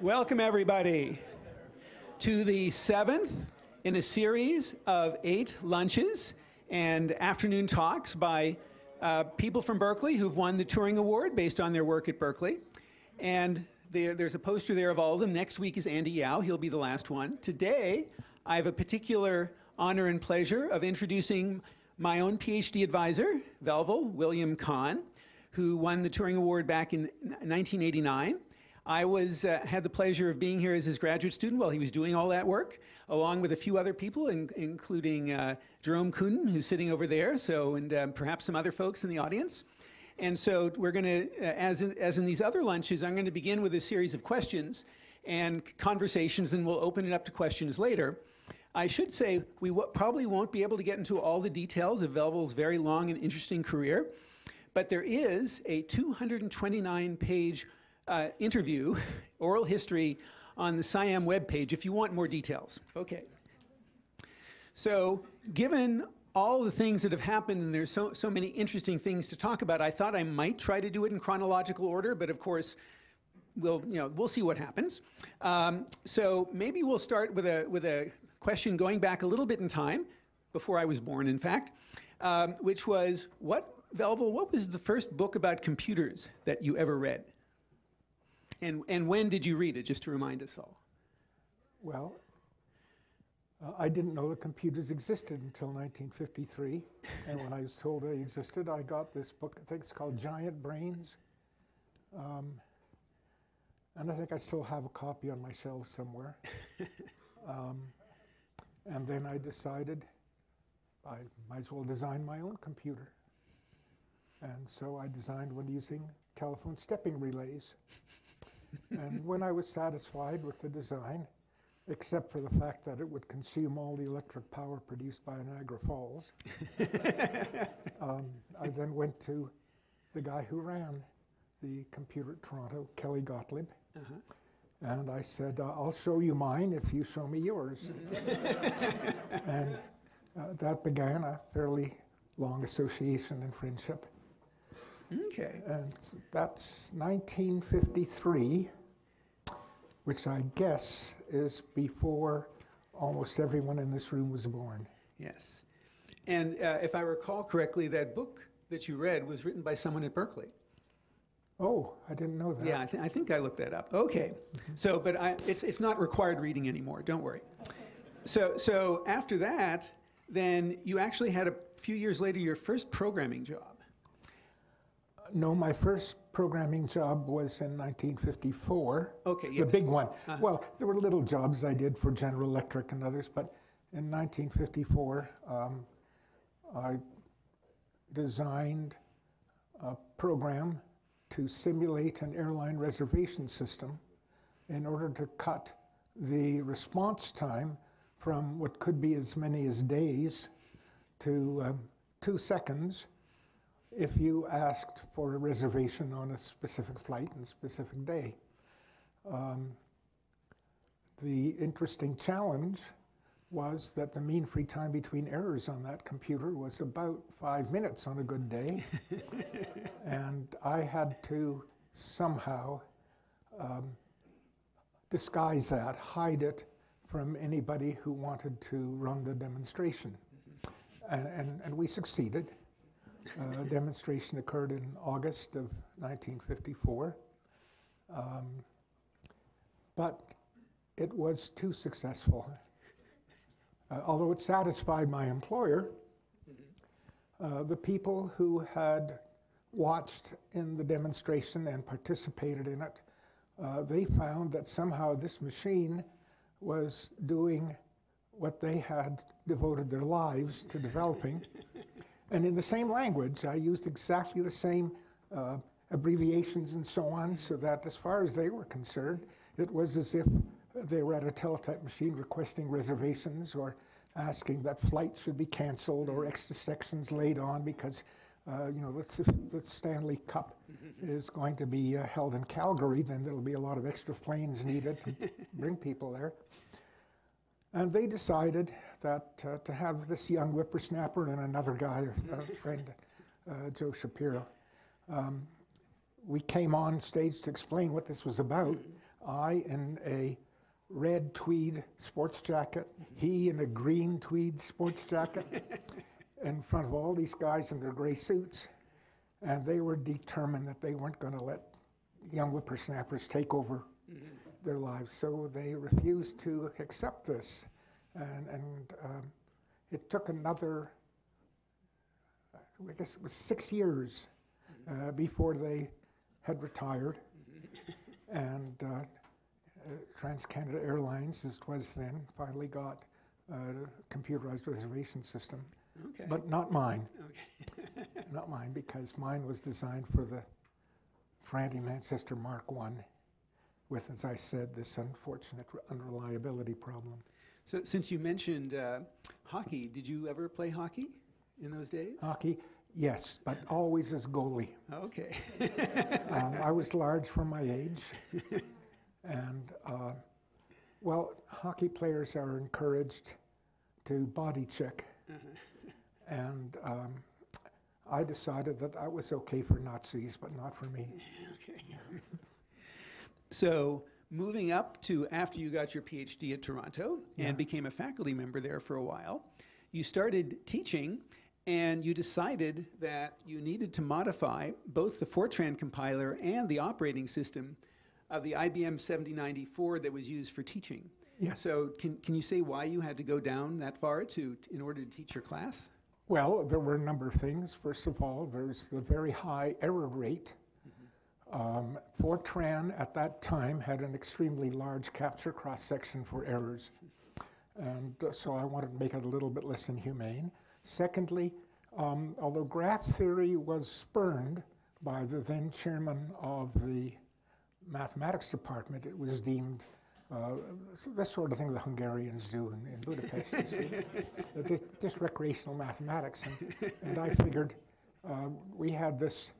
Welcome, everybody, to the 7th in a series of 8 lunches and afternoon talks by people from Berkeley who've won the Turing Award based on their work at Berkeley. And there's a poster there of all of them. Next week is Andy Yao. He'll be the last one. Today, I have a particular honor and pleasure of introducing my own PhD advisor, Velvel, William Kahan, who won the Turing Award back in 1989. I had the pleasure of being here as his graduate student while he was doing all that work, along with a few other people, including Jerome Koonin, who's sitting over there, and perhaps some other folks in the audience. And so we're going to, as in these other lunches, I'm going to begin with a series of questions and conversations, and we'll open it up to questions later. I should say we probably won't be able to get into all the details of Velvel's very long and interesting career, but there is a 229-page interview, oral history, on the SciAm webpage if you want more details. Okay. So given all the things that have happened, and there's so many interesting things to talk about, I thought I might try to do it in chronological order, but of course, we'll see what happens. So maybe we'll start with a question going back a little bit in time, before I was born, in fact, which was, Velvel, what was the first book about computers that you ever read? And when did you read it, just to remind us all? Well, I didn't know that computers existed until 1953. And when I was told they existed, I got this book, I think it's called Giant Brains. And I think I still have a copy on my shelf somewhere. And then I decided I might as well design my own computer. And so I designed one using telephone stepping relays. And when I was satisfied with the design, except for the fact that it would consume all the electric power produced by Niagara Falls, I then went to the guy who ran the computer at Toronto, Kelly Gottlieb, and I said, I'll show you mine if you show me yours. And that began a fairly long association and friendship. Okay. And that's 1953, which I guess is before almost everyone in this room was born. Yes. And if I recall correctly, that book that you read was written by someone at Berkeley. Oh, I didn't know that. Yeah, I think I looked that up. Okay. So, but it's not required reading anymore. Don't worry. So after that, then you actually had a few years later your first programming job. No, my first programming job was in 1954. Okay, yes. The big one. Well, there were little jobs I did for General Electric and others, but in 1954, I designed a program to simulate an airline reservation system in order to cut the response time from what could be as many as days to 2 seconds if you asked for a reservation on a specific flight and a specific day. The interesting challenge was that the mean free time between errors on that computer was about 5 minutes on a good day. And I had to somehow disguise that, hide it from anybody who wanted to run the demonstration. And we succeeded. Demonstration occurred in August of 1954. But it was too successful. Although it satisfied my employer, the people who had watched in the demonstration and participated in it, they found that somehow this machine was doing what they had devoted their lives to developing. And in the same language, I used exactly the same abbreviations and so on, so that as far as they were concerned, it was as if they were at a teletype machine requesting reservations or asking that flights should be canceled or extra sections laid on because the Stanley Cup is going to be held in Calgary, then there'll be a lot of extra planes needed to bring people there. And they decided that to have this young whippersnapper and another guy, a friend, Joe Shapiro, we came on stage to explain what this was about. I in a red tweed sports jacket, he in a green tweed sports jacket, in front of all these guys in their gray suits. And they were determined that they weren't going to let young whippersnappers take over their lives. So they refused to accept this. And it took another, I guess it was 6 years before they had retired. And TransCanada Airlines, as it was then, finally got a computerized reservation system. Okay. But not mine. Okay. Not mine, because mine was designed for the Franti Manchester Mark I with, as I said, this unfortunate unreliability problem. So since you mentioned hockey, did you ever play hockey in those days? Hockey, yes, but always as goalie. Okay. I was large for my age. And, well, hockey players are encouraged to body check. And I decided that that was okay for Nazis, but not for me. Okay. So moving up to after you got your PhD at Toronto and became a faculty member there for a while, you started teaching, and you decided that you needed to modify both the Fortran compiler and the operating system of the IBM 7094 that was used for teaching. Yes. So can you say why you had to go down that far in order to teach your class? Well, there were a number of things. First of all, there's the very high error rate. Fortran at that time had an extremely large capture cross-section for errors. And so I wanted to make it a little bit less inhumane. Secondly, although graph theory was spurned by the then chairman of the mathematics department, it was deemed this sort of thing the Hungarians do in Budapest, just recreational mathematics. And I figured we had this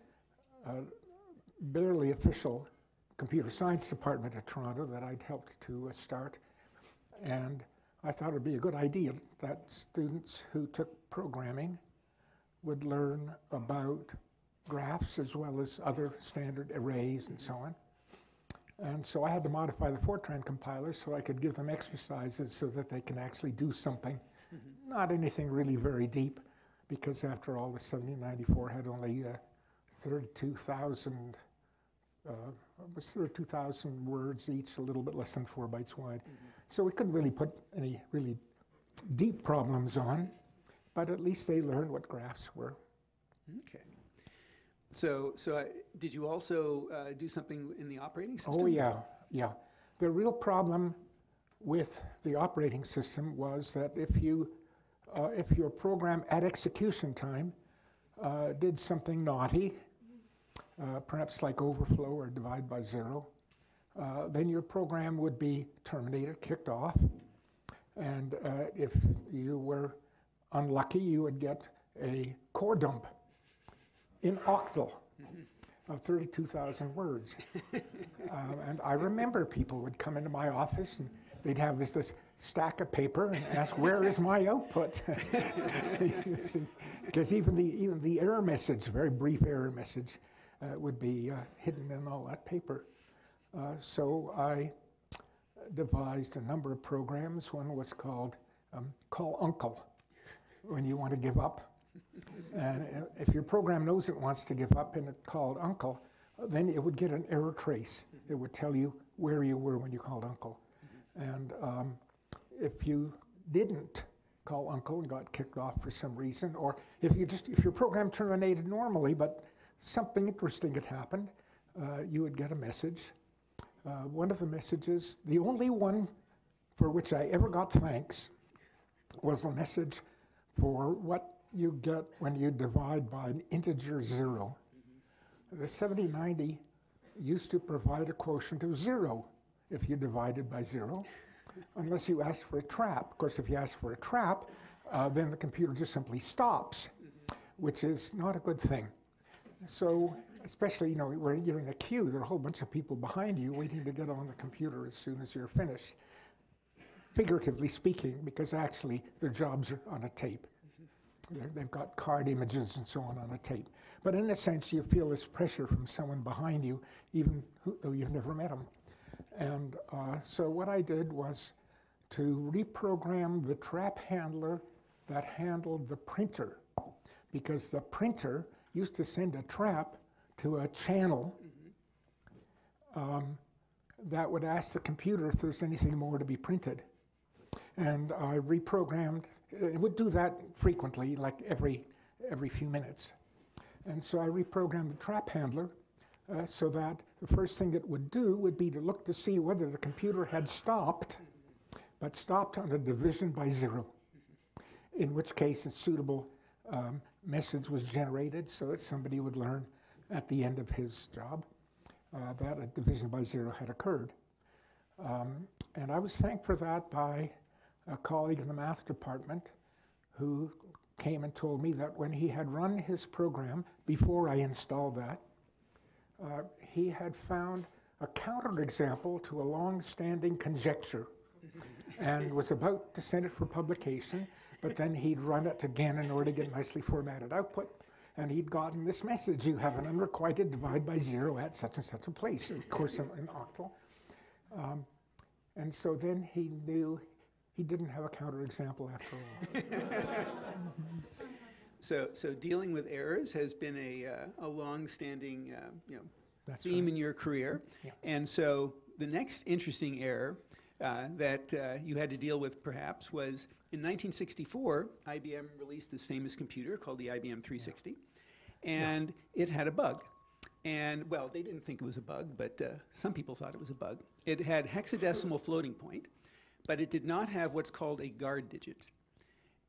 barely official computer science department at Toronto that I'd helped to start. And I thought it would be a good idea that students who took programming would learn about graphs as well as other standard arrays and so on. And so I had to modify the Fortran compiler so I could give them exercises so that they can actually do something. Not anything really very deep, because after all, the 7094 had only 32,000 words each, a little bit less than 4 bytes wide. So we couldn't really put any really deep problems on, but at least they learned what graphs were. Okay. So did you also do something in the operating system? Oh, yeah. The real problem with the operating system was that if your program at execution time did something naughty, perhaps like overflow or divide by 0, then your program would be terminated, kicked off. And if you were unlucky, you would get a core dump in octal of 32,000 words. And I remember people would come into my office and they'd have this stack of paper and ask, where is my output? Because even the error message, very brief error message, would be hidden in all that paper. So I devised a number of programs. One was called Call Uncle, when you want to give up. And if your program knows it wants to give up and it called uncle, then it would get an error trace. It would tell you where you were when you called uncle. And if you didn't call uncle and got kicked off for some reason, or if your program terminated normally, but something interesting had happened, you would get a message. One of the messages, the only one for which I ever got thanks, was a message for what you get when you divide by an integer 0. The 7090 used to provide a quotient of 0 if you divided by 0, unless you asked for a trap. Of course, if you ask for a trap, then the computer just simply stops, which is not a good thing. So, especially, where you're in a queue, there are a whole bunch of people behind you waiting to get on the computer as soon as you're finished. Figuratively speaking, because actually their jobs are on a tape. They've got card images and so on a tape. But in a sense, you feel this pressure from someone behind you, even though you've never met them. And so what I did was to reprogram the trap handler that handled the printer, because the printer used to send a trap to a channel that would ask the computer if there's anything more to be printed. And I reprogrammed, it would do that frequently, like every few minutes. And so I reprogrammed the trap handler so that the first thing it would do would be to look to see whether the computer had stopped, but stopped on a division by 0, in which case a suitable message was generated so that somebody would learn at the end of his job that a division by 0 had occurred. And I was thanked for that by a colleague in the math department who came and told me that when he had run his program, before I installed that, he had found a counterexample to a long-standing conjecture and was about to send it for publication, but then he'd run it again in order to get nicely formatted output, and he'd gotten this message: you have an unrequited divide by 0 at such and such a place, of course an octal. And so then he knew he didn't have a counterexample after all. So dealing with errors has been a long-standing theme right. in your career. Yeah. And so the next interesting error that you had to deal with, perhaps, was in 1964, IBM released this famous computer called the IBM 360, and it had a bug. And, well, they didn't think it was a bug, but some people thought it was a bug. It had hexadecimal floating point, but it did not have what's called a guard digit.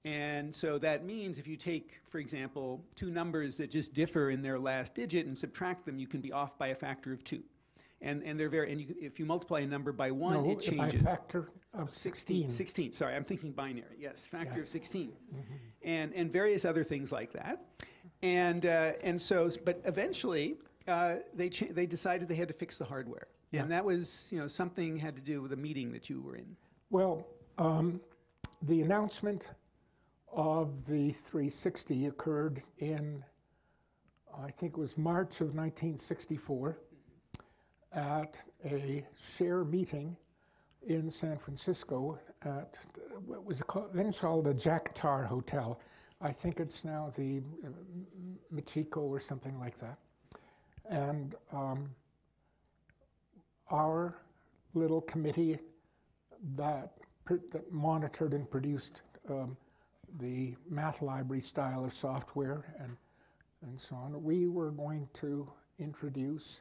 And so that means if you take, for example, two numbers that just differ in their last digit and subtract them, you can be off by a factor of 2. And they're very, and if you multiply a number by 1, it changes. By a factor of 16. 16, sorry, I'm thinking binary, yes, factor of 16. And various other things like that. And so, but eventually, they decided they had to fix the hardware. Yeah. And that was, something had to do with a meeting that you were in. Well, the announcement of the 360 occurred in, I think it was March of 1964, at a share meeting in San Francisco at what was then called the Jack Tar Hotel. I think it's now the Michiko or something like that. And our little committee that monitored and produced the math library style of software and so on, we were going to introduce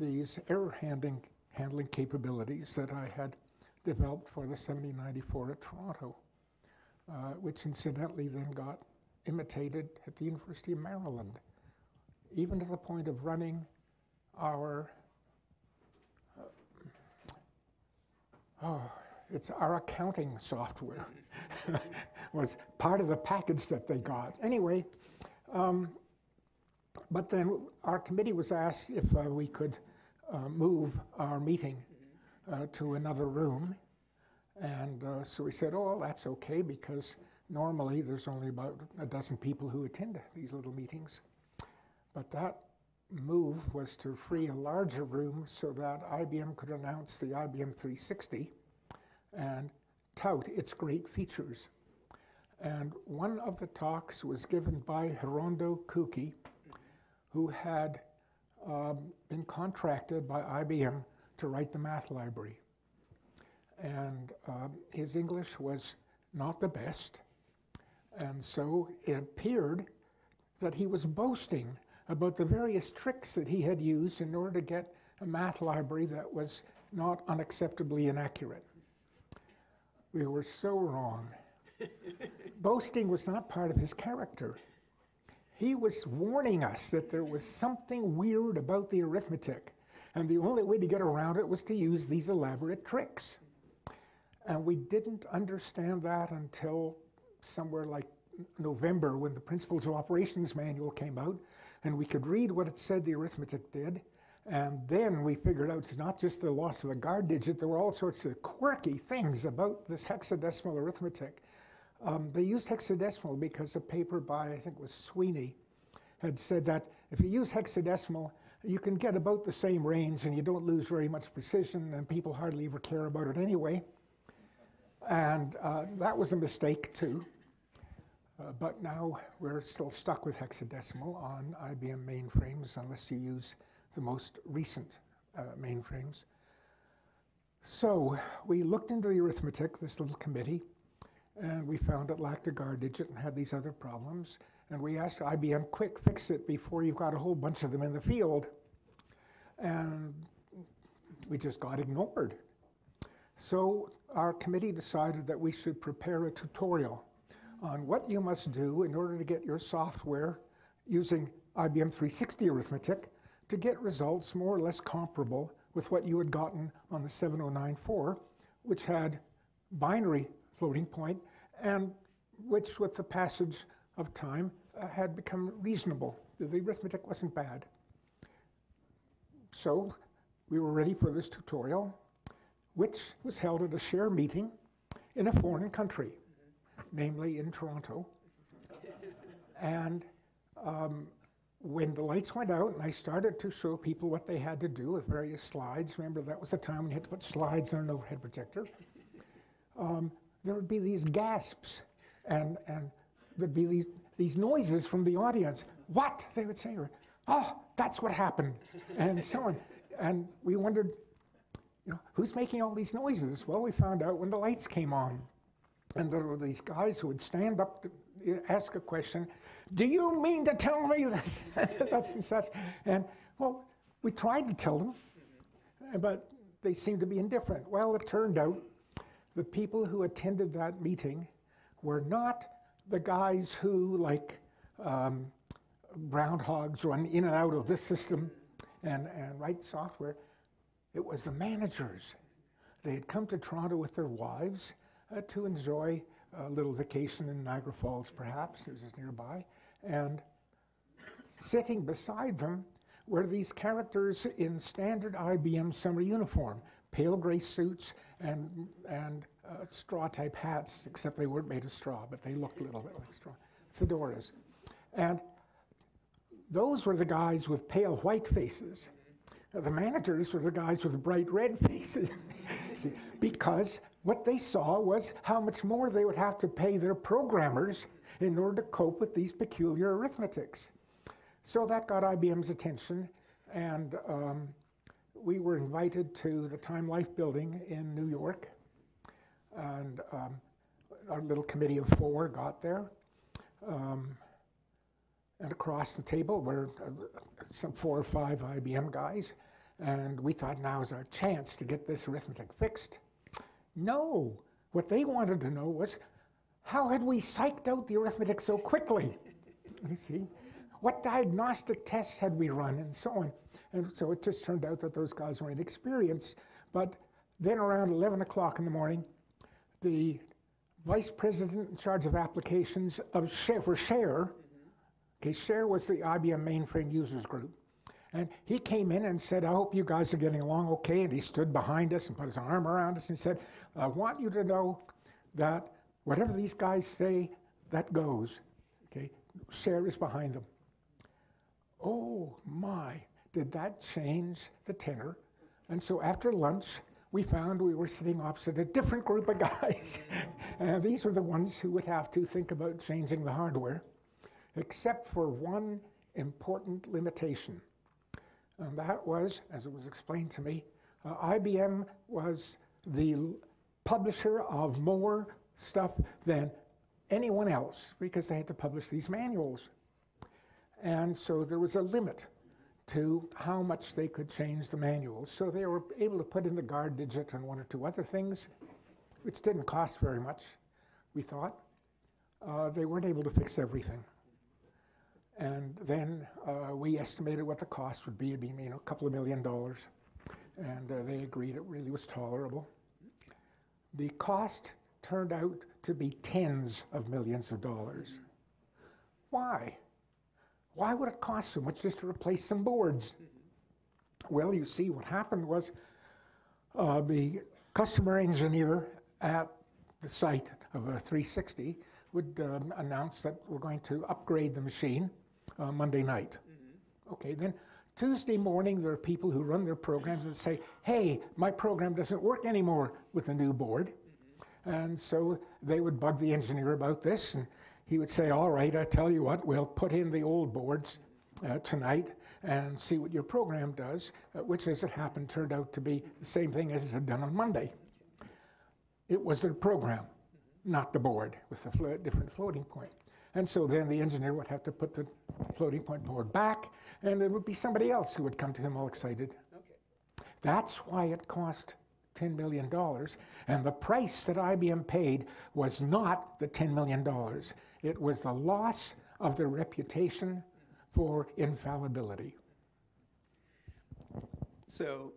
these error handling capabilities that I had developed for the 7094 at Toronto, which incidentally then got imitated at the University of Maryland, even to the point of running our our accounting software was part of the package that they got. Anyway, but then our committee was asked if we could move our meeting to another room. And so we said, oh, well, that's okay, because normally there's only about a dozen people who attend these little meetings. But that move was to free a larger room so that IBM could announce the IBM 360 and tout its great features. And one of the talks was given by Hirondo Kuki, who had been contracted by IBM to write the math library. And his English was not the best. And so it appeared that he was boasting about the various tricks that he had used in order to get a math library that was not unacceptably inaccurate. We were so wrong. Boasting was not part of his character. He was warning us that there was something weird about the arithmetic, and the only way to get around it was to use these elaborate tricks. And we didn't understand that until somewhere like November, when the Principles of Operations manual came out, and we could read what it said the arithmetic did. And then we figured out it's not just the loss of a guard digit, there were all sorts of quirky things about this hexadecimal arithmetic They used hexadecimal because a paper by, I think it was Sweeney, had said that if you use hexadecimal, you can get about the same range and you don't lose very much precision, and people hardly ever care about it anyway. And that was a mistake too. But now we're still stuck with hexadecimal on IBM mainframes unless you use the most recent mainframes. So we looked into the arithmetic, this little committee, and we found it lacked a guard digit and had these other problems. And we asked IBM, quick, fix it before you've got a whole bunch of them in the field. And we just got ignored. So our committee decided that we should prepare a tutorial on what you must do in order to get your software using IBM 360 arithmetic to get results more or less comparable with what you had gotten on the 7094, which had binary floating point, and which, with the passage of time, had become reasonable. The arithmetic wasn't bad. So we were ready for this tutorial, which was held at a share meeting in a foreign country, namely in Toronto. And when the lights went out and I started to show people what they had to do with various slides, remember that was the time when you had to put slides on an overhead projector, there would be these gasps and there'd be these noises from the audience. What? They would say, oh, that's what happened, and so on. And we wondered, who's making all these noises? Well, we found out when the lights came on. And there were these guys who would stand up to ask a question. Do you mean to tell me this? Such and such. And, well, we tried to tell them, but they seemed to be indifferent. Well, it turned out the people who attended that meeting were not the guys who, like groundhogs, run in and out of this system and write software. It was the managers. They had come to Toronto with their wives to enjoy a little vacation in Niagara Falls, perhaps, it was just nearby. And sitting beside them were these characters in standard IBM summer uniform, pale gray suits and straw-type hats, except they weren't made of straw, but they looked a little bit like straw, fedoras. And those were the guys with pale white faces. The managers were the guys with bright red faces. See, because what they saw was how much more they would have to pay their programmers in order to cope with these peculiar arithmetics. So that got IBM's attention, and we were invited to the Time Life building in New York, and our little committee of 4 got there. And across the table were some 4 or 5 IBM guys, and we thought now's our chance to get this arithmetic fixed. No, what they wanted to know was, how had we psyched out the arithmetic so quickly? You see, what diagnostic tests had we run, and so on. And so it just turned out that those guys were inexperienced. But then around 11 o'clock in the morning, the vice president in charge of applications of for Share, okay, Share was the IBM mainframe users group. And he came in and said, I hope you guys are getting along okay. And he stood behind us and put his arm around us and said, I want you to know that whatever these guys say, that goes. Okay, Share is behind them. Oh my, did that change the tenor? And so after lunch, we found we were sitting opposite a different group of guys. And these were the ones who would have to think about changing the hardware, except for one important limitation. And that was, as it was explained to me, IBM was the publisher of more stuff than anyone else because they had to publish these manuals. And so there was a limit to how much they could change the manuals. So they were able to put in the guard digit and 1 or 2 other things, which didn't cost very much, we thought. They weren't able to fix everything. And then we estimated what the cost would be. It'd be, a couple of $1 million. And they agreed it really was tolerable. The cost turned out to be tens of millions of dollars. Why? Why would it cost so much just to replace some boards? Well, you see, what happened was the customer engineer at the site of a 360 would announce that we're going to upgrade the machine Monday night. Okay, then Tuesday morning, there are people who run their programs and say, hey, my program doesn't work anymore with the new board. And so they would bug the engineer about this, and he would say, all right, I tell you what, we'll put in the old boards tonight and see what your program does, which, as it happened, turned out to be the same thing as it had done on Monday. It was their program, not the board, with the different floating point. And so then the engineer would have to put the floating point board back, and it would be somebody else who would come to him all excited. Okay. That's why it cost $10 million, and the price that IBM paid was not the $10 million. It was the loss of their reputation for infallibility. So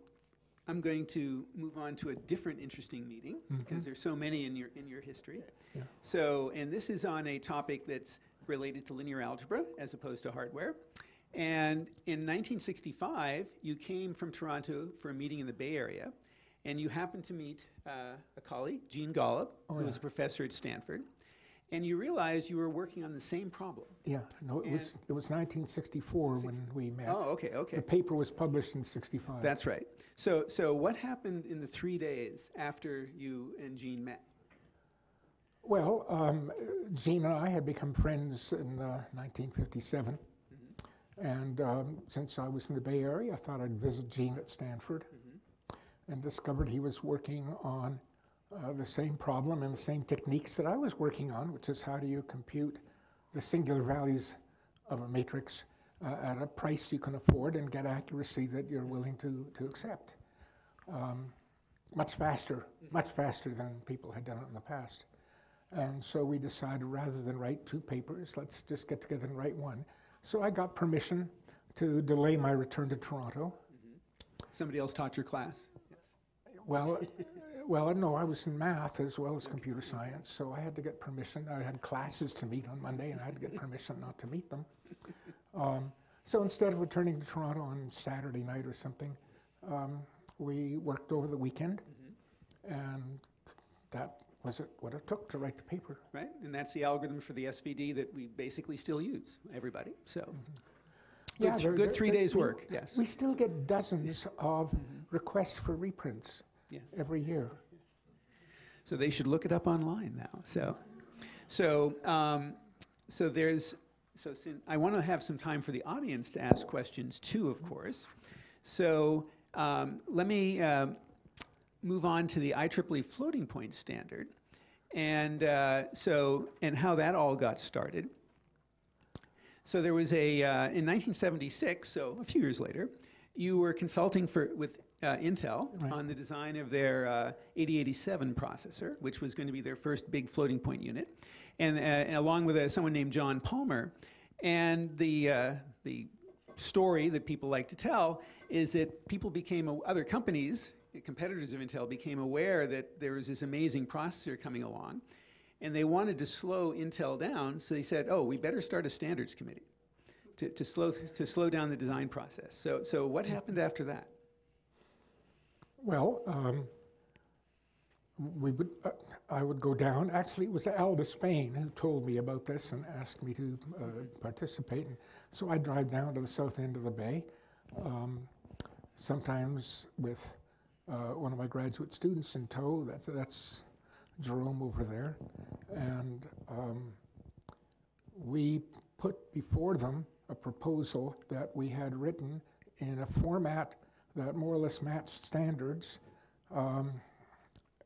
I'm going to move on to a different interesting meeting, because there's so many in your history. Yeah. So, and this is on a topic that's related to linear algebra as opposed to hardware. And in 1965, you came from Toronto for a meeting in the Bay Area, and you happened to meet a colleague, Gene Golub, who was a professor at Stanford, and you realized you were working on the same problem. Yeah, no, it was 1964 when we met. Oh, okay, okay. The paper was published in 65. That's right. So what happened in the 3 days after you and Gene met? Well, Gene and I had become friends in 1957. And since I was in the Bay Area, I thought I'd visit Gene at Stanford, and discovered he was working on the same problem and the same techniques that I was working on, which is how do you compute the singular values of a matrix at a price you can afford and get accuracy that you're willing to accept. Much faster than people had done it in the past. And so we decided, rather than write 2 papers, let's just get together and write one. So I got permission to delay my return to Toronto. Somebody else taught your class? Yes. Well, no, I was in math as well as computer science, so I had to get permission. I had classes to meet on Monday, and I had to get permission not to meet them. So instead of returning to Toronto on Saturday night or something, we worked over the weekend, and that was what it took to write the paper. Right, and that's the algorithm for the SVD that we basically still use, everybody. So, good 3 days work, yes. We still get dozens of requests for reprints every year. So they should look it up online now. So I want to have some time for the audience to ask questions too, of course. So let me move on to the IEEE floating point standard, and how that all got started. So there was in 1976, so a few years later, you were consulting with Intel on the design of their 8087 processor, which was going to be their first big floating point unit, and along with someone named John Palmer. And the story that people like to tell is that other companies, competitors of Intel, became aware that there was this amazing processor coming along, and they wanted to slow Intel down, so they said, oh, we better start a standards committee to slow down the design process. So what happened after that? Well, I would go down. Actually, it was Al Despain who told me about this and asked me to participate. And so I drive down to the south end of the bay, sometimes with one of my graduate students in tow. That's Jerome over there. And we put before them a proposal that we had written in a format that more or less matched standards.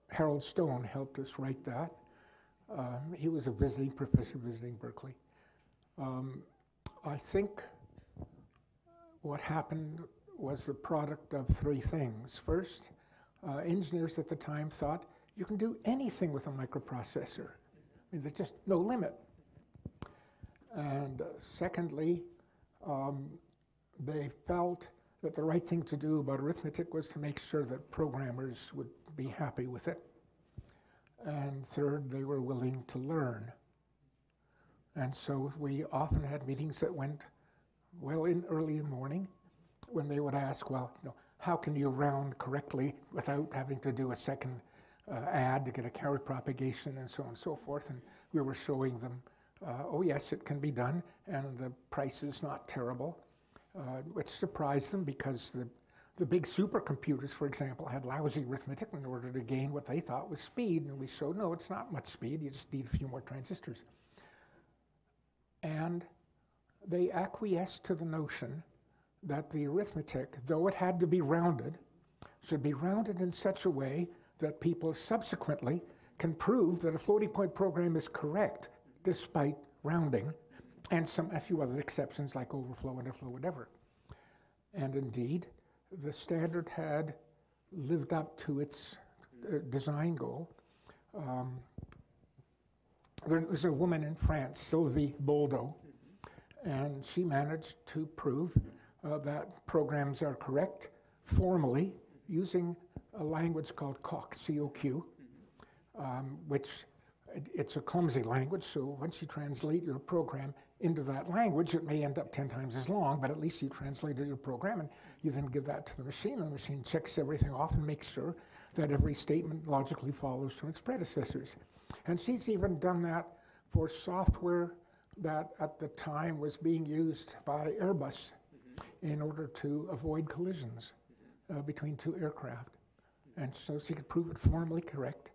Harold Stone helped us write that. He was a visiting professor visiting Berkeley. I think what happened was the product of 3 things. First, engineers at the time thought you can do anything with a microprocessor. I mean, there's just no limit. And secondly, they felt that the right thing to do about arithmetic was to make sure that programmers would be happy with it. And third, they were willing to learn. And so we often had meetings that went well in early in the morning, when they would ask, well, how can you round correctly without having to do a second add to get a carrier propagation and so on and so forth. And we were showing them, oh yes, it can be done, and the price is not terrible, which surprised them because the big supercomputers, for example, had lousy arithmetic in order to gain what they thought was speed. And we showed, no, it's not much speed. You just need a few more transistors. And they acquiesced to the notion that the arithmetic, though it had to be rounded, should be rounded in such a way that people subsequently can prove that a floating point program is correct despite rounding, and a few other exceptions like overflow, underflow, whatever. And indeed, the standard had lived up to its design goal. There's a woman in France, Sylvie Boldo, and she managed to prove that programs are correct formally using a language called COQ, C-O-Q, which it's a clumsy language, so once you translate your program into that language, it may end up 10 times as long, but at least you translated your program, and you then give that to the machine, and the machine checks everything off and makes sure that every statement logically follows from its predecessors. And she's even done that for software that at the time was being used by Airbus in order to avoid collisions between two aircraft. And so she could prove it formally correct.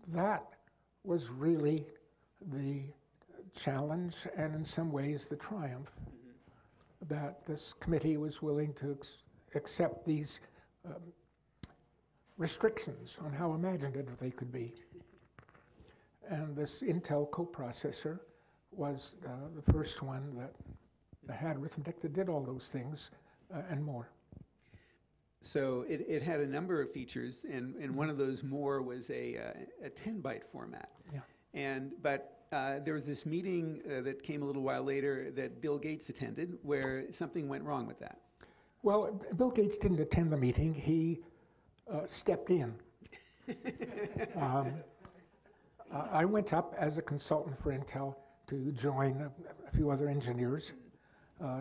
That was really the challenge and in some ways the triumph that this committee was willing to accept these restrictions on how imaginative they could be. And this Intel coprocessor was the first one that had arithmetic that did all those things and more. So it had a number of features, and one of those more was a 10-byte format. Yeah. But there was this meeting that came a little while later that Bill Gates attended where something went wrong with that. Well, Bill Gates didn't attend the meeting. He stepped in. I went up as a consultant for Intel to join a few other engineers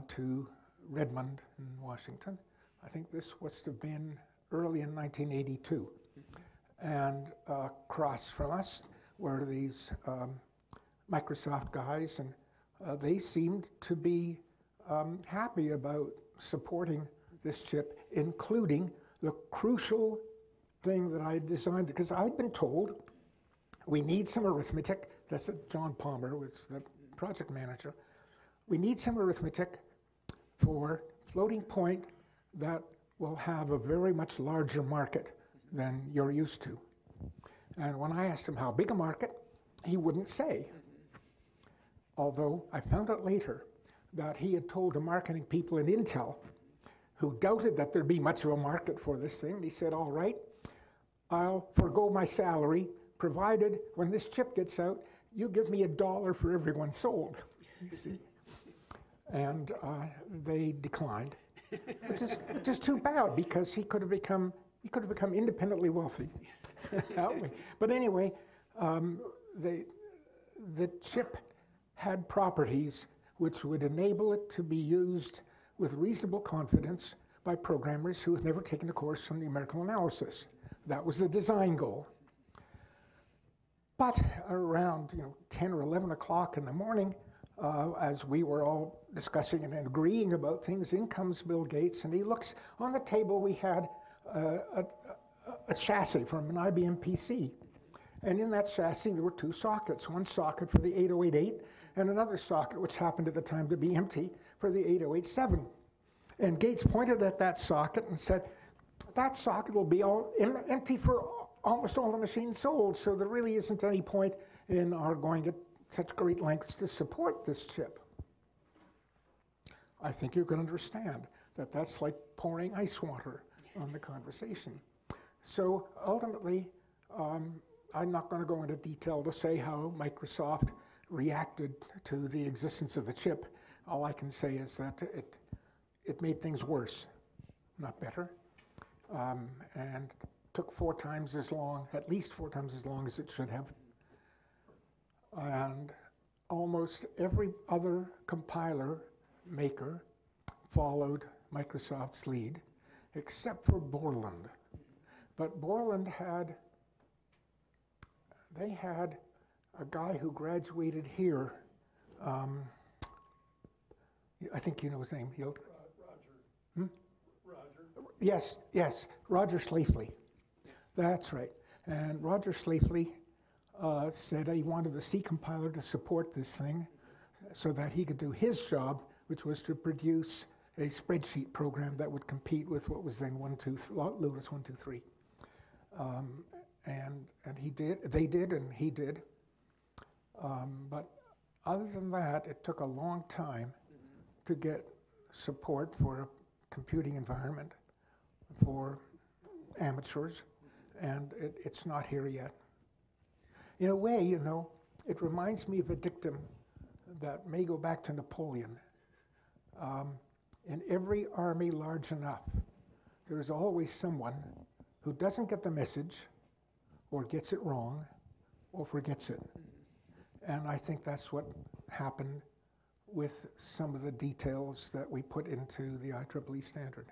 to Redmond in Washington. I think this must have been early in 1982. And across from us were these Microsoft guys, and they seemed to be happy about supporting this chip, including the crucial thing that I had designed, because I'd been told we need some arithmetic. That's John Palmer was the project manager. We need some arithmetic for floating point that will have a very much larger market than you're used to. And when I asked him how big a market, he wouldn't say. Although I found out later that he had told the marketing people in Intel, who doubted that there'd be much of a market for this thing, he said, all right, I'll forego my salary, provided when this chip gets out, you give me $1 for every one sold, you see. And they declined, which is too bad, because he could have become independently wealthy that way. But anyway, the chip had properties which would enable it to be used with reasonable confidence by programmers who had never taken a course on numerical analysis. That was the design goal. But around 10 or 11 o'clock in the morning, as we were all discussing and agreeing about things, in comes Bill Gates, and he looks on the table. We had a chassis from an IBM PC. And in that chassis, there were two sockets, one socket for the 8088 and another socket, which happened at the time to be empty, for the 8087. And Gates pointed at that socket and said, that socket will be empty for almost all the machines sold, so there really isn't any point in our going at such great lengths to support this chip. I think you can understand that that's like pouring ice water on the conversation. So ultimately, I'm not going to go into detail to say how Microsoft reacted to the existence of the chip. All I can say is that it made things worse, not better, and took 4 times as long, at least 4 times as long as it should have. And almost every other compiler maker followed Microsoft's lead, except for Borland. But Borland they had a guy who graduated here. I think you know his name. Roger. Hmm? Roger. Yes, Roger Schlafly. That's right. And Roger Schlafly said he wanted the C compiler to support this thing so that he could do his job, which was to produce a spreadsheet program that would compete with what was then Lotus 123. And he did, they did, and he did. But other than that, it took a long time to get support for a computing environment for amateurs, and it's not here yet. In a way, you know, it reminds me of a dictum that may go back to Napoleon. In every army large enough, there is always someone who doesn't get the message, or gets it wrong, or forgets it. And I think that's what happened with some of the details that we put into the IEEE standard.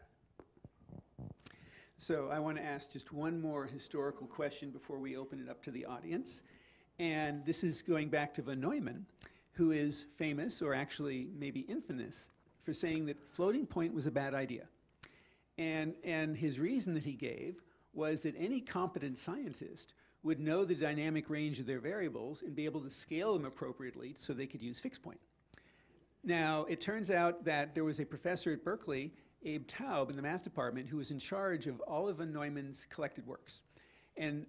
So I want to ask just one more historical question before we open it up to the audience. And this is going back to von Neumann, who is famous, or actually maybe infamous, for saying that floating point was a bad idea. And his reason that he gave was that any competent scientist would know the dynamic range of their variables and be able to scale them appropriately so they could use fixed point. Now, it turns out that there was a professor at Berkeley, Abe Taub, in the math department, who was in charge of all of von Neumann's collected works. And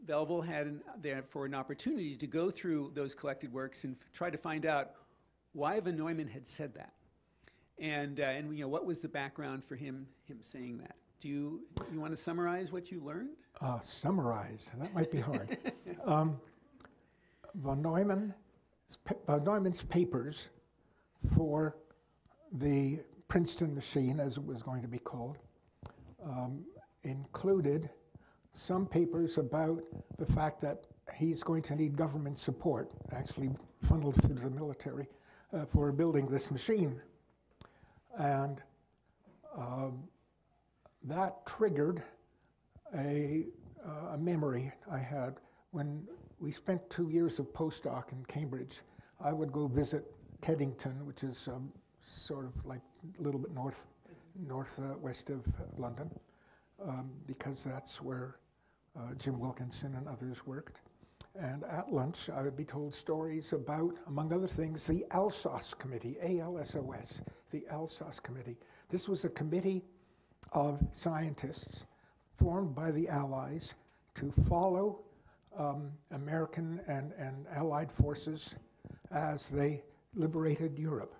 Belleville had therefore an opportunity to go through those collected works and try to find out why von Neumann had said that. And you know, what was the background for him saying that? Do you want to summarize what you learned? Summarize, that might be hard. Von Neumann's papers for the Princeton machine, as it was going to be called, included some papers about the fact that he's going to need government support, actually funneled through the military, for building this machine. And that triggered a memory I had. When we spent 2 years of postdoc in Cambridge, I would go visit Teddington, which is sort of like a little bit northwest of London, because that's where Jim Wilkinson and others worked. And at lunch, I would be told stories about, among other things, the Alsace Committee, ALSOS, the Alsace Committee. This was a committee of scientists formed by the Allies to follow American and Allied forces as they liberated Europe.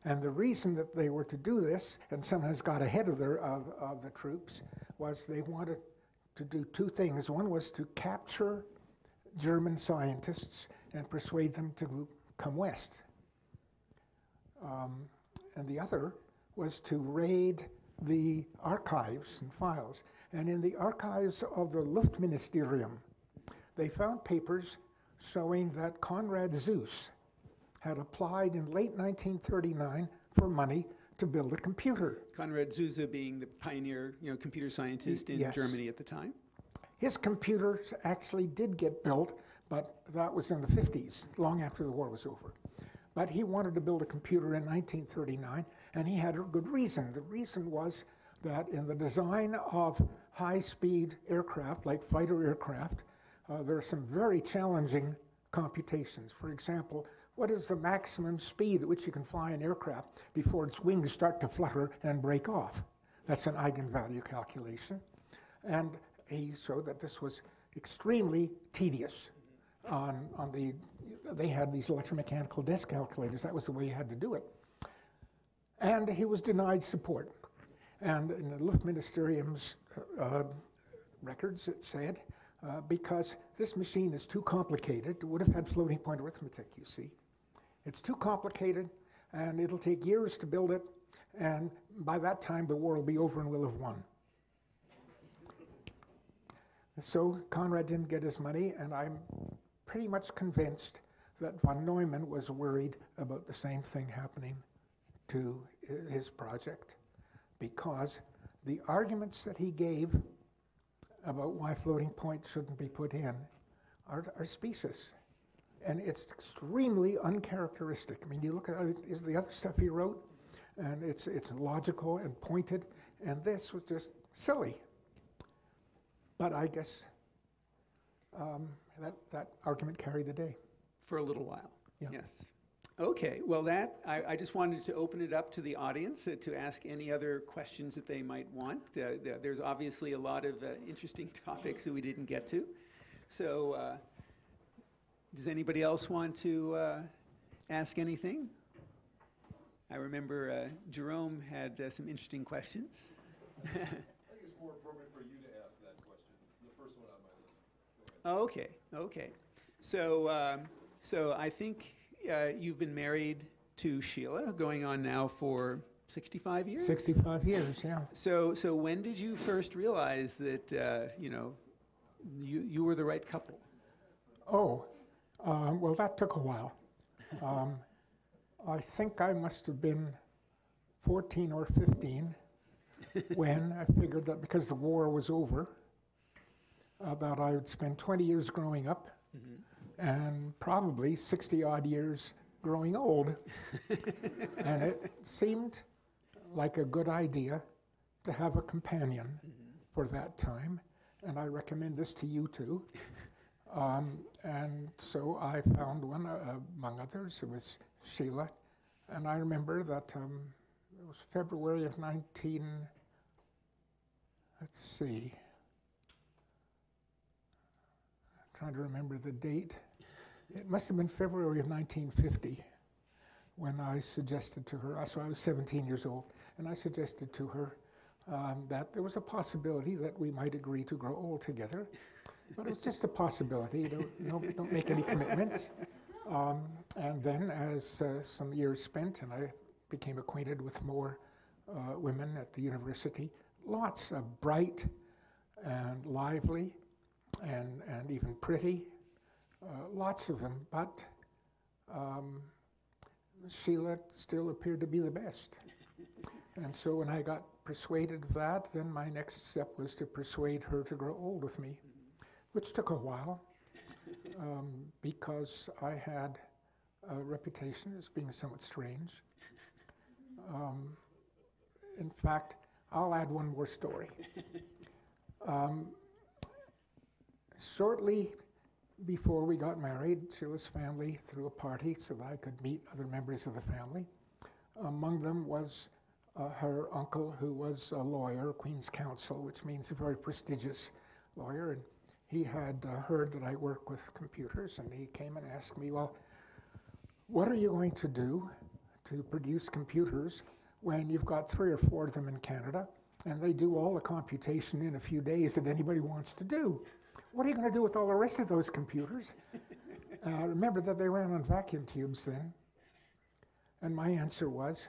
And the reason that they were to do this, and sometimes got ahead of the troops, was they wanted to do two things. One was to capture German scientists and persuade them to come west. And the other was to raid the archives and files. And in the archives of the Luftministerium, they found papers showing that Konrad Zuse had applied in late 1939 for money to build a computer. Konrad Zuse being the pioneer, computer scientist in Germany at the time. His computers actually did get built, but that was in the 50s, long after the war was over. But he wanted to build a computer in 1939, and he had a good reason. The reason was that in the design of high-speed aircraft, like fighter aircraft, there are some very challenging computations. For example, what is the maximum speed at which you can fly an aircraft before its wings start to flutter and break off? That's an eigenvalue calculation. And he showed that this was extremely tedious. They had these electromechanical desk calculators. That was the way you had to do it. And he was denied support. And in the Luftministerium's records, it said, because this machine is too complicated, it would have had floating point arithmetic, you see. It's too complicated, and it'll take years to build it, and by that time, the war will be over and we'll have won. So Konrad didn't get his money, and I'm pretty much convinced that von Neumann was worried about the same thing happening to his project, because the arguments that he gave about why floating points shouldn't be put in are specious. And it's extremely uncharacteristic. I mean, you look at is the other stuff he wrote, and it's logical and pointed, and this was just silly. But I guess that argument carried the day. For a little while, Yeah. yes. Okay, well I just wanted to open it up to the audience to ask any other questions that they might want. There's obviously a lot of interesting topics that we didn't get to. So does anybody else want to ask anything? I remember Jerome had some interesting questions. I think it's more appropriate for you to ask that question, the first one on my list. Go ahead. Okay. So I think you've been married to Sheila, going on now for 65 years? 65 years, yeah. So when did you first realize that, you were the right couple? Oh, well, that took a while. I think I must have been 14 or 15 when I figured that because the war was over, that I would spend 20 years growing up and probably 60-odd years growing old. And it seemed like a good idea to have a companion for that time. And I recommend this to you too. And so I found one, among others. It was Sheila. And I remember that it was February of let's see. I'm trying to remember the date. It must have been February of 1950 when I suggested to her, so I was 17 years old, and I suggested to her that there was a possibility that we might agree to grow old together. But it was just a possibility. Don't make any commitments. And then as some years spent and I became acquainted with more women at the university, lots of bright and lively and even pretty, lots of them, but Sheila still appeared to be the best. And so when I got persuaded of that, then my next step was to persuade her to grow old with me, which took a while because I had a reputation as being somewhat strange. In fact, I'll add one more story. Shortly before we got married, Sheila's family threw a party so that I could meet other members of the family. Among them was her uncle, who was a lawyer, Queen's Counsel, which means a very prestigious lawyer. And he had heard that I work with computers, and he came and asked me, well, what are you going to do to produce computers when you've got 3 or 4 of them in Canada, and they do all the computation in a few days that anybody wants to do? What are you going to do with all the rest of those computers? Remember that they ran on vacuum tubes then. And my answer was,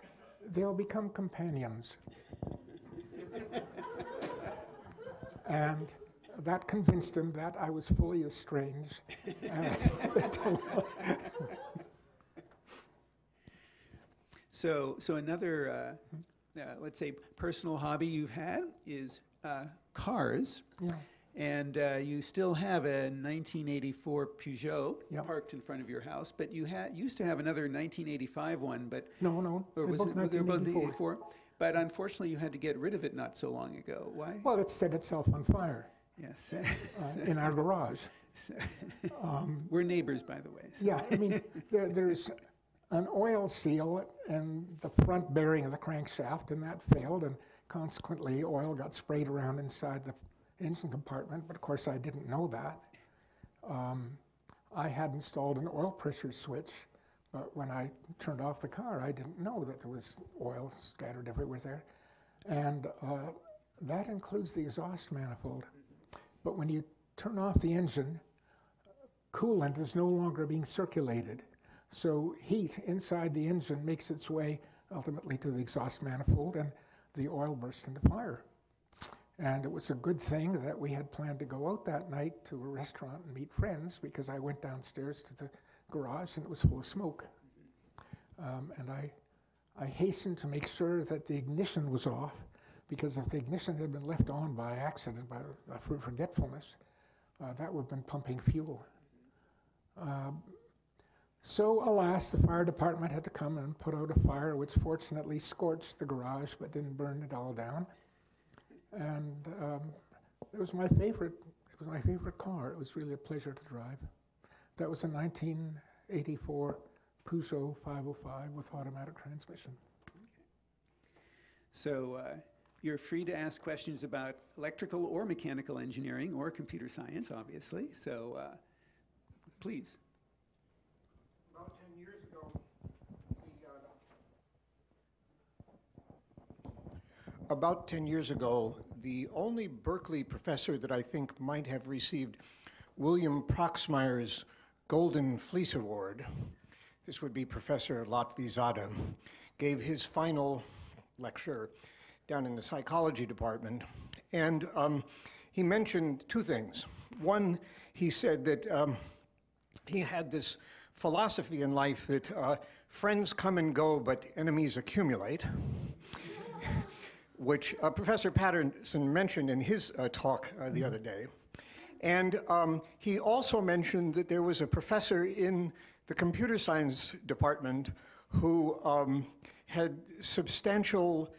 they'll become companions. And that convinced him that I was fully as strange as So another, let's say, personal hobby you've had is cars. Yeah. And you still have a 1984 Peugeot parked in front of your house, but you used to have another 1985 one, but No, or they're was both it, they were both 1984. 84? But unfortunately, you had to get rid of it not so long ago. Why? Well, it set itself on fire Yes. in our garage. We're neighbors, by the way. So. Yeah, I mean, there's an oil seal in the front bearing of the crankshaft, and that failed, and consequently, oil got sprayed around inside the engine compartment, but of course I didn't know that. I had installed an oil pressure switch, but when I turned off the car, I didn't know that there was oil scattered everywhere there. And that includes the exhaust manifold. But when you turn off the engine, coolant is no longer being circulated. So heat inside the engine makes its way ultimately to the exhaust manifold, and the oil burst into fire. And it was a good thing that we had planned to go out that night to a restaurant and meet friends, because I went downstairs to the garage and it was full of smoke. And I hastened to make sure that the ignition was off because if the ignition had been left on by accident, by forgetfulness, that would have been pumping fuel. So alas, the fire department had to come and put out a fire, which fortunately scorched the garage but didn't burn it all down. And it was my favorite. It was my favorite car. It was really a pleasure to drive. That was a 1984 Peugeot 505 with automatic transmission. So you're free to ask questions about electrical or mechanical engineering or computer science, obviously. So please. About 10 years ago, the only Berkeley professor that I think might have received William Proxmire's Golden Fleece Award, this would be Professor Latvizada, gave his final lecture down in the psychology department. And he mentioned two things. One, he said that he had this philosophy in life that friends come and go, but enemies accumulate, which Professor Patterson mentioned in his talk the other day. And he also mentioned that there was a professor in the computer science department who had substantial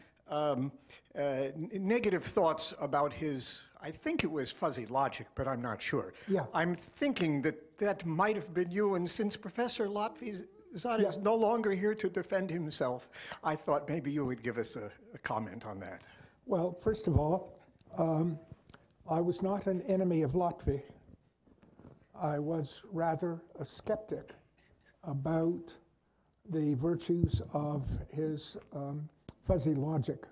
negative thoughts about his, I think it was fuzzy logic, but I'm not sure. Yeah. I'm thinking that that might have been you, and since Professor Latvizada is no longer here to defend himself, I thought maybe you would give us a comment on that. Well, first of all, I was not an enemy of Latvi. I was rather a skeptic about the virtues of his fuzzy logic.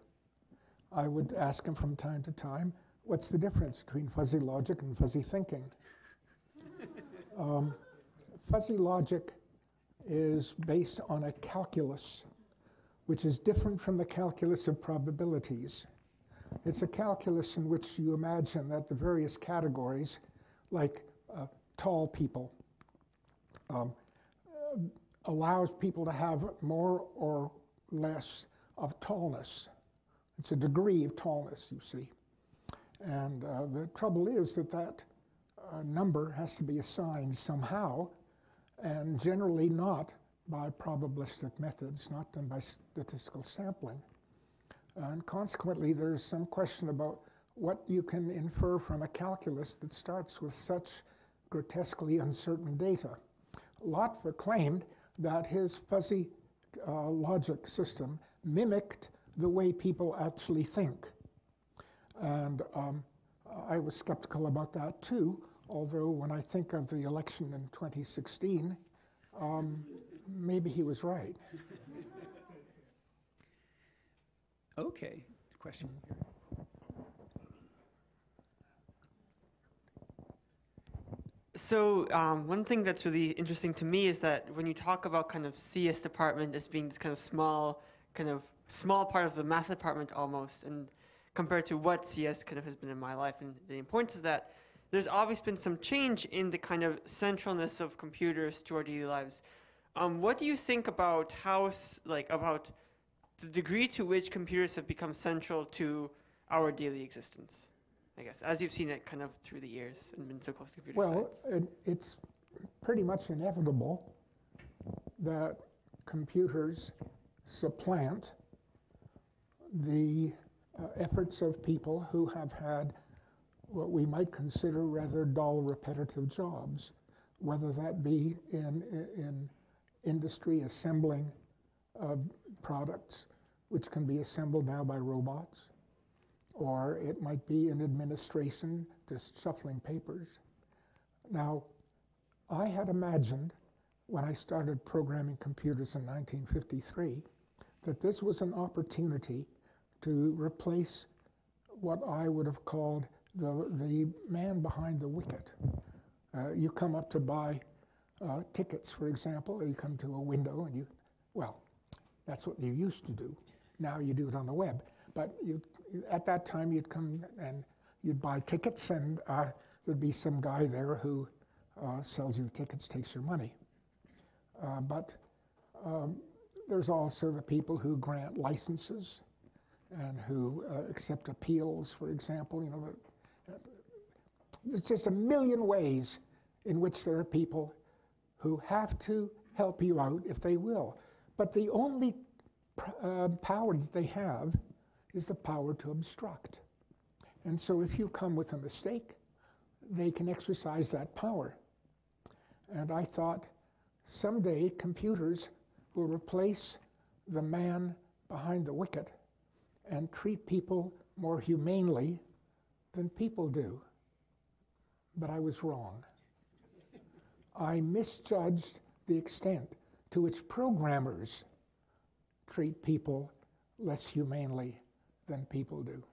I would ask him from time to time, what's the difference between fuzzy logic and fuzzy thinking? Fuzzy logic is based on a calculus, which is different from the calculus of probabilities. It's a calculus in which you imagine that the various categories, like tall people, allows people to have more or less of tallness. It's a degree of tallness, you see. And the trouble is that that number has to be assigned somehow, and generally not by probabilistic methods, not done by statistical sampling. And consequently, there's some question about what you can infer from a calculus that starts with such grotesquely uncertain data. Latva claimed that his fuzzy logic system mimicked the way people actually think. And I was skeptical about that too, although when I think of the election in 2016, maybe he was right. Okay, question here. So one thing that's really interesting to me is that when you talk about kind of CS department as being this kind of small part of the math department almost, and compared to what CS kind of has been in my life and the importance of that, there's always been some change in the kind of centralness of computers to our daily lives. What do you think about about the degree to which computers have become central to our daily existence, I guess, as you've seen it kind of through the years and been so close to computer science? Well, it's pretty much inevitable that computers supplant the efforts of people who have had what we might consider rather dull, repetitive jobs, whether that be in industry assembling products, which can be assembled now by robots, or it might be in administration, just shuffling papers. Now, I had imagined when I started programming computers in 1953 that this was an opportunity to replace what I would have called the man behind the wicket. You come up to buy tickets, for example, you come to a window and well, that's what you used to do. Now you do it on the web. But at that time, you'd come and you'd buy tickets, and there'd be some guy there who sells you the tickets, takes your money. But there's also the people who grant licenses and who accept appeals, for example. You know, there's just a million ways in which there are people who have to help you out if they will. But the only power that they have is the power to obstruct. And so if you come with a mistake, they can exercise that power. And I thought, someday computers will replace the man behind the wicket and treat people more humanely than people do. But I was wrong. I misjudged the extent to which programmers treat people less humanely than people do.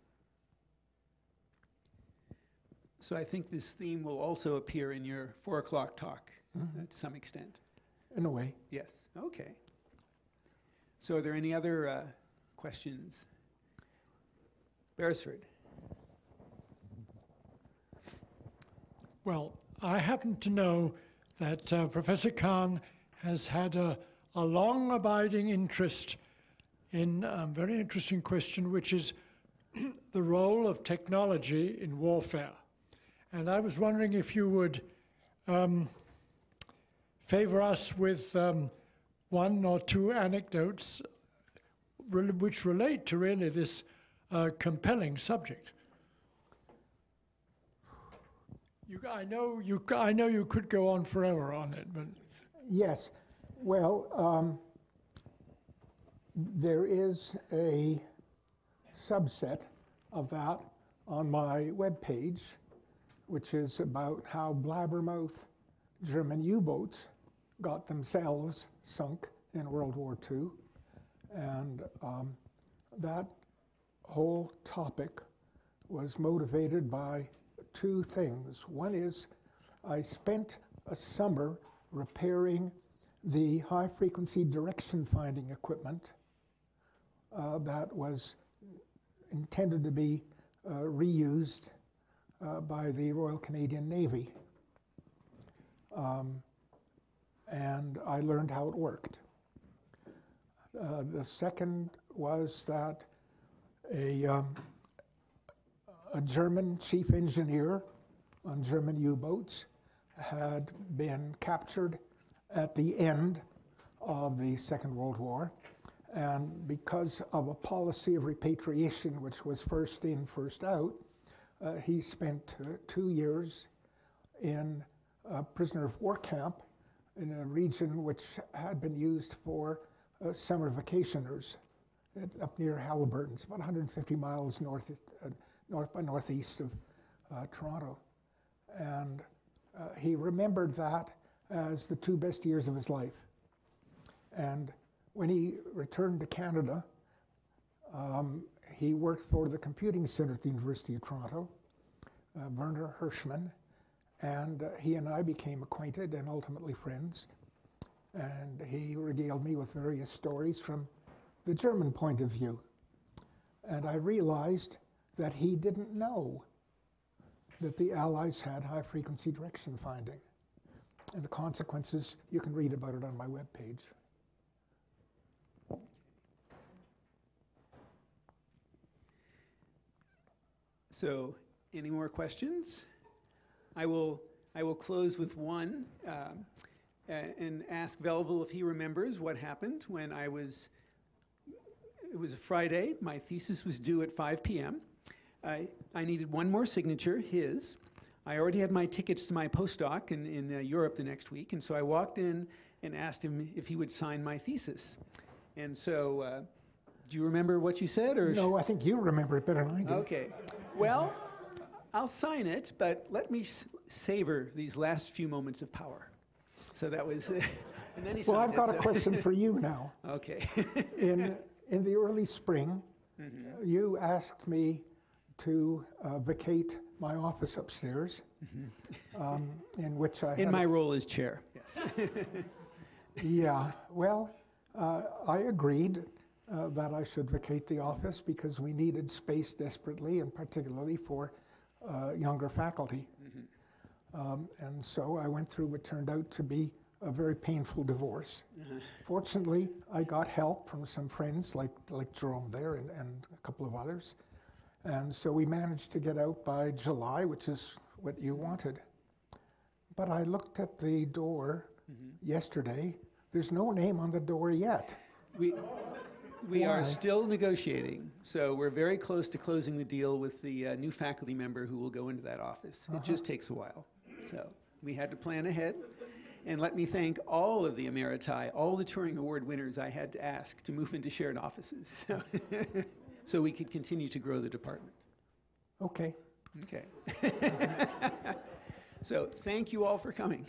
So I think this theme will also appear in your 4 o'clock talk to some extent. In a way. Yes, okay. So are there any other questions? Beresford. Well, I happen to know that Professor Kahan has had a long abiding interest in a very interesting question, which is the role of technology in warfare. And I was wondering if you would favor us with 1 or 2 anecdotes which relate to really this compelling subject. I know you could go on forever on it, but Yes. Well, there is a subset of that on my webpage, which is about how blabbermouth German U-boats got themselves sunk in World War II. And that whole topic was motivated by 2 things. One is I spent a summer repairing the high-frequency direction finding equipment that was intended to be reused by the Royal Canadian Navy. And I learned how it worked. The second was that a German chief engineer on German U-boats had been captured at the end of the Second World War. And because of a policy of repatriation, which was first in, first out, he spent 2 years in a prisoner of war camp in a region which had been used for summer vacationers up near Halliburton. It's about 150 miles north by northeast of Toronto. And he remembered that as the 2 best years of his life. And when he returned to Canada, he worked for the computing center at the University of Toronto, Werner Hirschman, and he and I became acquainted and ultimately friends. And he regaled me with various stories from the German point of view. And I realized that he didn't know that the Allies had high-frequency direction finding. And the consequences, you can read about it on my webpage. So, any more questions? I will close with one and ask Velvel if he remembers what happened when it was a Friday. My thesis was due at 5 p.m. I needed one more signature, his. I already had my tickets to my postdoc in Europe the next week, and so I walked in and asked him if he would sign my thesis. And so, do you remember what you said? Or No, I think you remember it better than I do. Okay. Well, I'll sign it, but let me savor these last few moments of power. So that was, and then he signed Well, I've got it, a question for you now. Okay. In the early spring, you asked me to vacate my office upstairs, in which I In had my role as chair, yes. Yeah, well, I agreed that I should vacate the office because we needed space desperately, and particularly for younger faculty. And so I went through what turned out to be a very painful divorce. Fortunately, I got help from some friends like Jerome there and a couple of others. And so we managed to get out by July, which is what you wanted. But I looked at the door yesterday. There's no name on the door yet. We are still negotiating, so we're very close to closing the deal with the new faculty member who will go into that office. It just takes a while. So we had to plan ahead. And let me thank all of the emeriti, all the Turing Award winners I had to ask to move into shared offices so we could continue to grow the department. Okay. Okay. So thank you all for coming.